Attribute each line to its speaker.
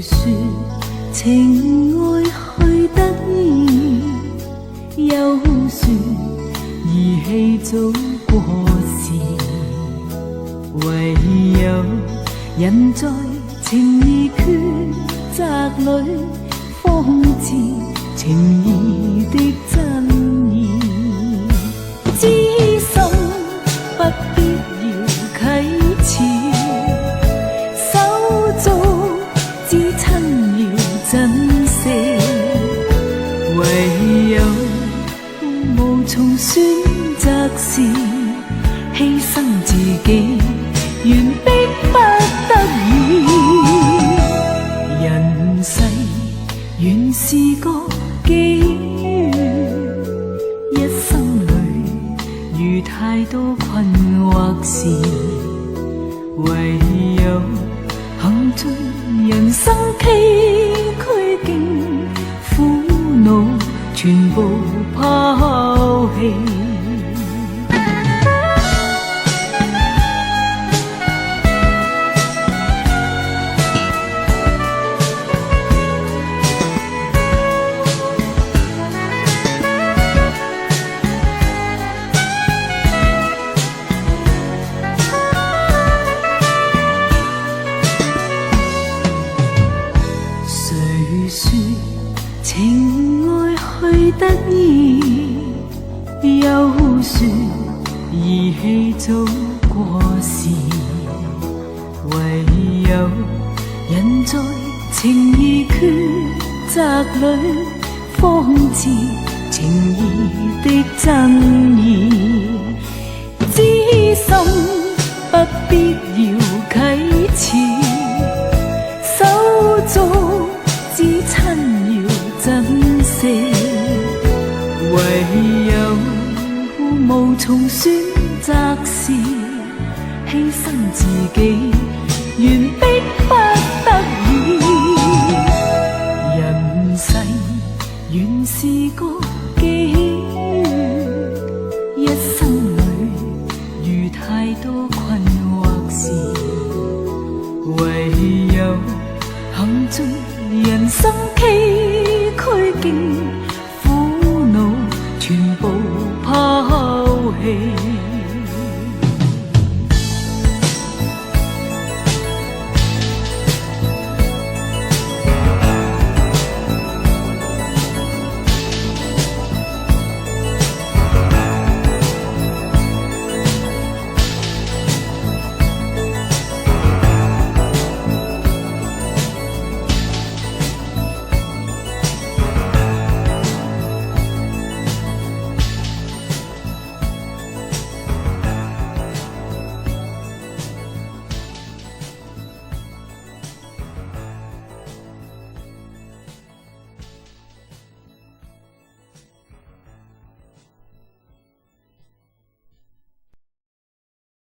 Speaker 1: 說情愛去得易，又說義氣早過時，唯有人在情意抉擇裏，方知情義的真意。知心不必要啟齒，手足知親要珍惜，唯有無從選擇時，犧牲自己，原迫不得已。人世原是個機緣，一生裏遇太多困惑時，唯有行盡人生崎嶇境，苦惱全部拋棄。誰說情愛去得易，又說義氣早過時，唯有人在情意抉擇裏，方知情義的真意。知心不必要啟齒，手足知親要珍惜，唯有無從選擇時，犧牲自己，原迫不得已。人世原是個機緣，一生裏遇太多困惑時，唯有行盡人生崎嶇境，